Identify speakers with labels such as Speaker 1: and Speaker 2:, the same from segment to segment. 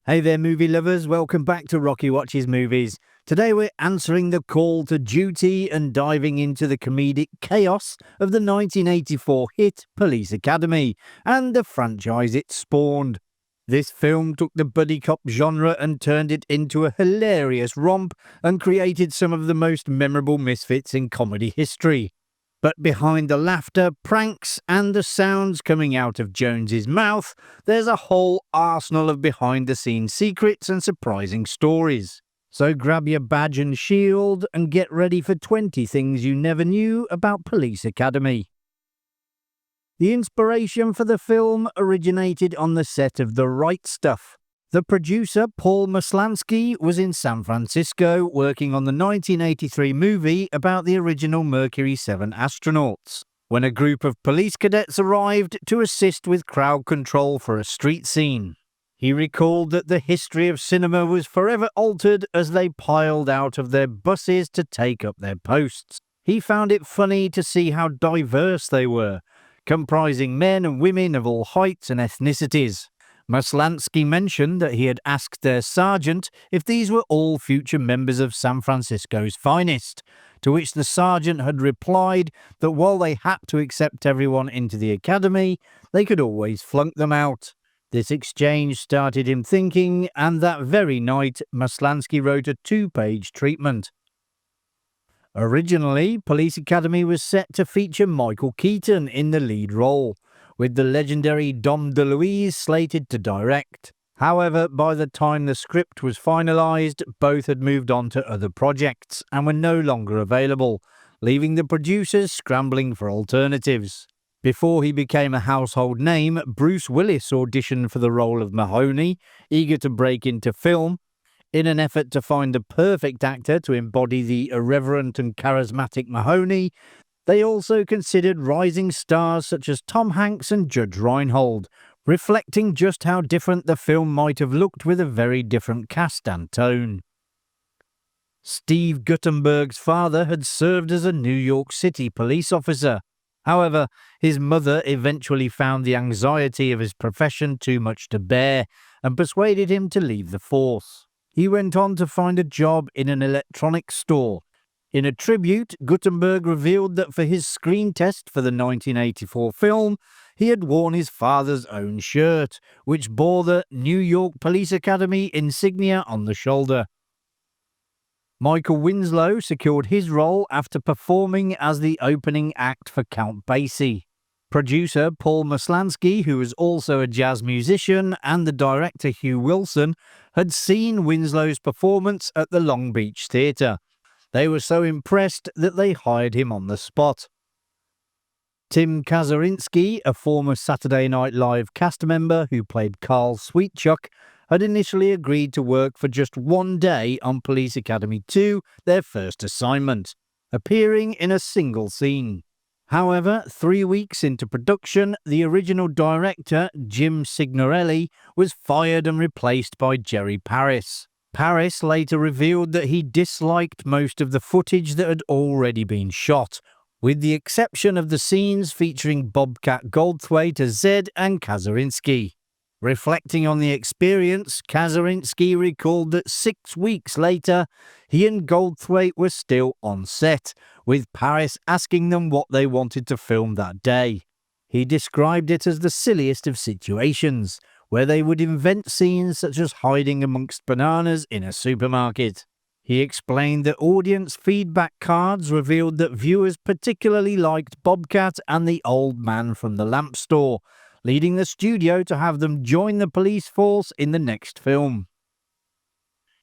Speaker 1: Hey there, movie lovers. Welcome back to Rocky Watches Movies. Today we're answering the call to duty and diving into the comedic chaos of the 1984 hit Police Academy and the franchise it spawned. This film took the buddy cop genre and turned it into a hilarious romp and created some of the most memorable misfits in comedy history. But behind the laughter, pranks, and the sounds coming out of Jones's mouth, there's a whole arsenal of behind-the-scenes secrets and surprising stories. So grab your badge and shield and get ready for 20 things you never knew about Police Academy. The inspiration for the film originated on the set of The Right Stuff. The producer, Paul Maslansky, was in San Francisco working on the 1983 movie about the original Mercury 7 astronauts, when a group of police cadets arrived to assist with crowd control for a street scene. He recalled that the history of cinema was forever altered as they piled out of their buses to take up their posts. He found it funny to see how diverse they were, comprising men and women of all heights and ethnicities. Maslansky mentioned that he had asked their sergeant if these were all future members of San Francisco's finest, to which the sergeant had replied that while they had to accept everyone into the academy, they could always flunk them out. This exchange started him thinking, and that very night, Maslansky wrote a 2-page treatment. Originally, Police Academy was set to feature Michael Keaton in the lead role, with the legendary Dom DeLuise slated to direct. However, by the time the script was finalised, both had moved on to other projects and were no longer available, leaving the producers scrambling for alternatives. Before he became a household name, Bruce Willis auditioned for the role of Mahoney, eager to break into film. In an effort to find the perfect actor to embody the irreverent and charismatic Mahoney, they also considered rising stars such as Tom Hanks and Judge Reinhold, reflecting just how different the film might have looked with a very different cast and tone. Steve Guttenberg's father had served as a New York City police officer. However, his mother eventually found the anxiety of his profession too much to bear and persuaded him to leave the force. He went on to find a job in an electronics store. In a tribute, Guttenberg revealed that for his screen test for the 1984 film, he had worn his father's own shirt, which bore the New York Police Academy insignia on the shoulder. Michael Winslow secured his role after performing as the opening act for Count Basie. Producer Paul Maslansky, who was also a jazz musician, and the director Hugh Wilson had seen Winslow's performance at the Long Beach Theatre. They were so impressed that they hired him on the spot. Tim Kazurinsky, a former Saturday Night Live cast member who played Carl Sweetchuck, had initially agreed to work for just one day on Police Academy 2, their first assignment, appearing in a single scene. However, 3 weeks into production, the original director, Jim Signorelli, was fired and replaced by Jerry Paris. Paris later revealed that he disliked most of the footage that had already been shot, with the exception of the scenes featuring Bobcat Goldthwait as Zed and Kazurinsky. Reflecting on the experience, Kazurinsky recalled that 6 weeks later, he and Goldthwait were still on set, with Paris asking them what they wanted to film that day. He described it as the silliest of situations, where they would invent scenes such as hiding amongst bananas in a supermarket. He explained that audience feedback cards revealed that viewers particularly liked Bobcat and the old man from the lamp store, leading the studio to have them join the police force in the next film.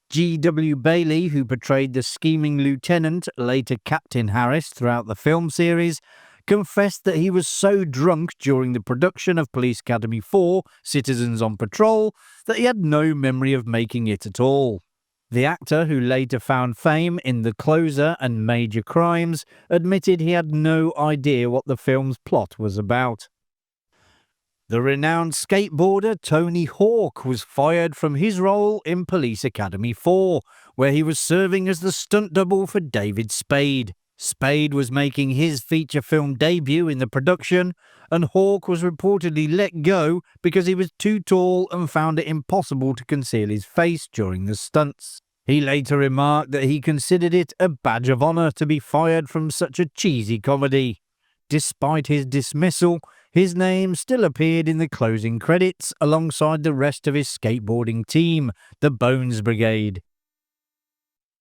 Speaker 1: G.W. Bailey, who portrayed the scheming lieutenant, later Captain Harris, throughout the film series, confessed that he was so drunk during the production of Police Academy 4, Citizens on Patrol, that he had no memory of making it at all. The actor, who later found fame in The Closer and Major Crimes, admitted he had no idea what the film's plot was about. The renowned skateboarder Tony Hawk was fired from his role in Police Academy 4, where he was serving as the stunt double for David Spade. Spade was making his feature film debut in the production, and Hawke was reportedly let go because he was too tall and found it impossible to conceal his face during the stunts. He later remarked that he considered it a badge of honor to be fired from such a cheesy comedy. Despite his dismissal, his name still appeared in the closing credits alongside the rest of his skateboarding team, the Bones Brigade.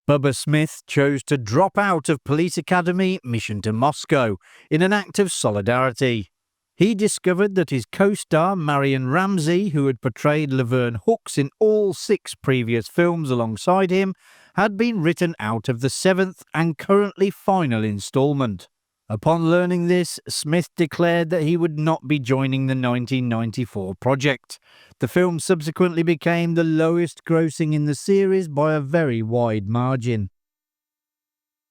Speaker 1: Bubba Smith chose to drop out of Police Academy Mission to Moscow in an act of solidarity. He discovered that his co-star Marion Ramsey, who had portrayed Laverne Hooks in all 6 previous films alongside him, had been written out of the 7th and currently final installment. Upon learning this, Smith declared that he would not be joining the 1994 project. The film subsequently became the lowest grossing in the series by a very wide margin.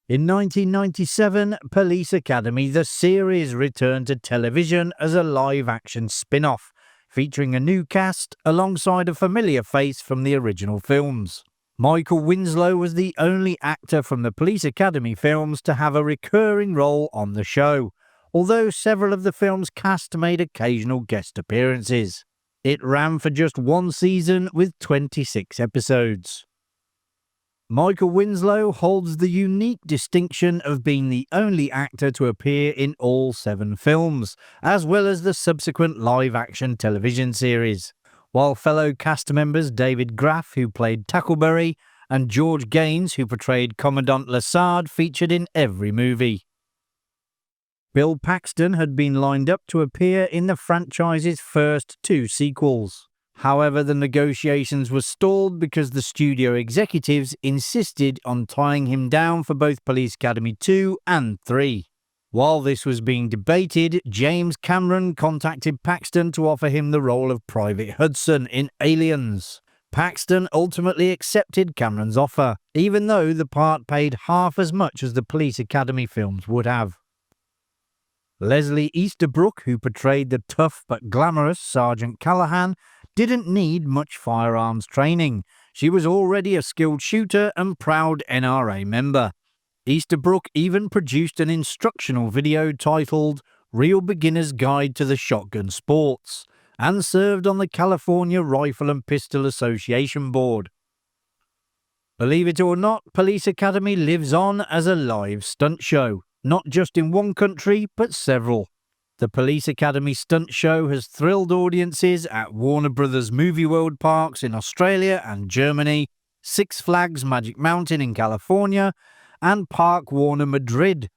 Speaker 1: In 1997, Police Academy the series returned to television as a live-action spin-off, featuring a new cast alongside a familiar face from the original films. Michael Winslow was the only actor from the Police Academy films to have a recurring role on the show, although several of the film's cast made occasional guest appearances. It ran for just 1 season with 26 episodes. Michael Winslow holds the unique distinction of being the only actor to appear in all 7 films, as well as the subsequent live-action television series, while fellow cast members David Graff, who played Tackleberry, and George Gaines, who portrayed Commandant Lassard, featured in every movie. Bill Paxton had been lined up to appear in the franchise's first 2 sequels. However, the negotiations were stalled because the studio executives insisted on tying him down for both Police Academy 2 and 3. While this was being debated, James Cameron contacted Paxton to offer him the role of Private Hudson in Aliens. Paxton ultimately accepted Cameron's offer, even though the part paid half as much as the Police Academy films would have. Leslie Easterbrook, who portrayed the tough but glamorous Sergeant Callahan, didn't need much firearms training. She was already a skilled shooter and proud NRA member. Easterbrook even produced an instructional video titled Real Beginner's Guide to the Shotgun Sports and served on the California Rifle and Pistol Association board. Believe it or not, Police Academy lives on as a live stunt show, not just in one country, but several. The Police Academy stunt show has thrilled audiences at Warner Brothers Movie World parks in Australia and Germany, Six Flags Magic Mountain in California, and Park Warner Madrid.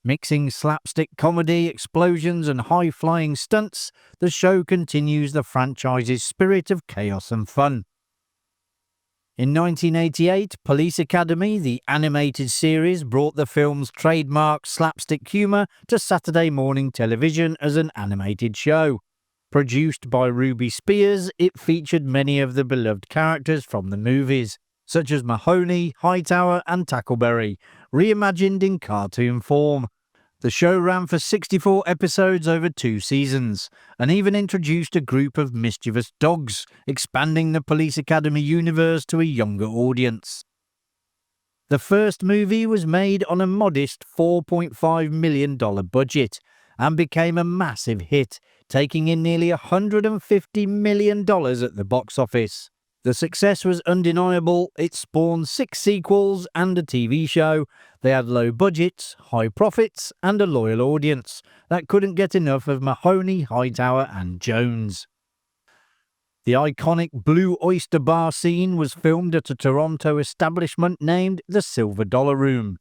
Speaker 1: Mixing slapstick comedy, explosions and high-flying stunts, the show continues the franchise's spirit of chaos and fun. In 1988, Police Academy, the animated series, brought the film's trademark slapstick humour to Saturday morning television as an animated show. Produced by Ruby Spears, it featured many of the beloved characters from the movies, such as Mahoney, Hightower and Tackleberry, reimagined in cartoon form. The show ran for 64 episodes over 2 seasons, and even introduced a group of mischievous dogs, expanding the Police Academy universe to a younger audience. The first movie was made on a modest $4.5 million budget, and became a massive hit, taking in nearly $150 million at the box office. The success was undeniable. It spawned 6 sequels and a TV show. They had low budgets, high profits, and a loyal audience that couldn't get enough of Mahoney, Hightower, and Jones. The iconic Blue Oyster Bar scene was filmed at a Toronto establishment named the Silver Dollar Room.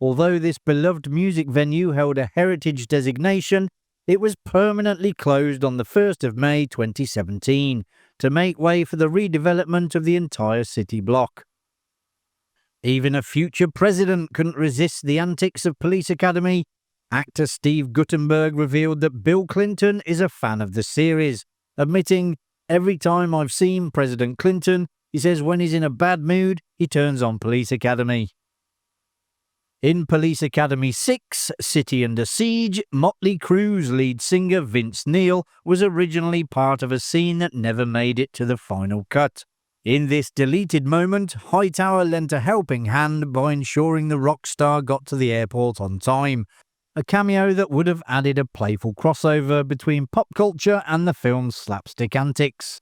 Speaker 1: Although this beloved music venue held a heritage designation, it was permanently closed on the 1st of May 2017 to make way for the redevelopment of the entire city block. Even a future president couldn't resist the antics of Police Academy. Actor Steve Guttenberg revealed that Bill Clinton is a fan of the series, admitting, "Every time I've seen President Clinton, he says when he's in a bad mood, he turns on Police Academy." In Police Academy 6, City Under Siege, Motley Crue's lead singer Vince Neil was originally part of a scene that never made it to the final cut. In this deleted moment, Hightower lent a helping hand by ensuring the rock star got to the airport on time, a cameo that would have added a playful crossover between pop culture and the film's slapstick antics.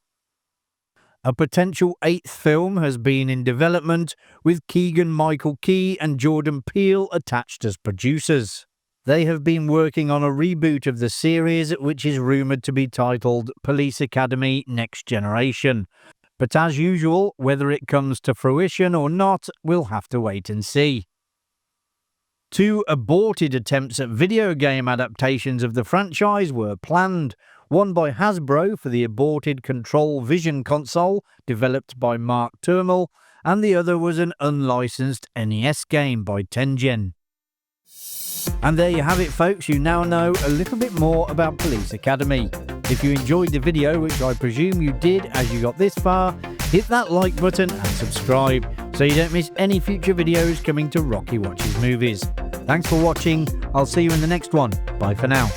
Speaker 1: A potential 8th film has been in development, with Keegan-Michael Key and Jordan Peele attached as producers. They have been working on a reboot of the series, which is rumoured to be titled Police Academy Next Generation. But as usual, whether it comes to fruition or not, we'll have to wait and see. 2 aborted attempts at video game adaptations of the franchise were planned, one by Hasbro for the aborted Control Vision console developed by Mark Turmel, and the other was an unlicensed NES game by Tengen. And there you have it, folks. You now know a little bit more about Police Academy. If you enjoyed the video, which I presume you did as you got this far, hit that like button and subscribe so you don't miss any future videos coming to Rocky Watches Movies. Thanks for watching. I'll see you in the next one. Bye for now.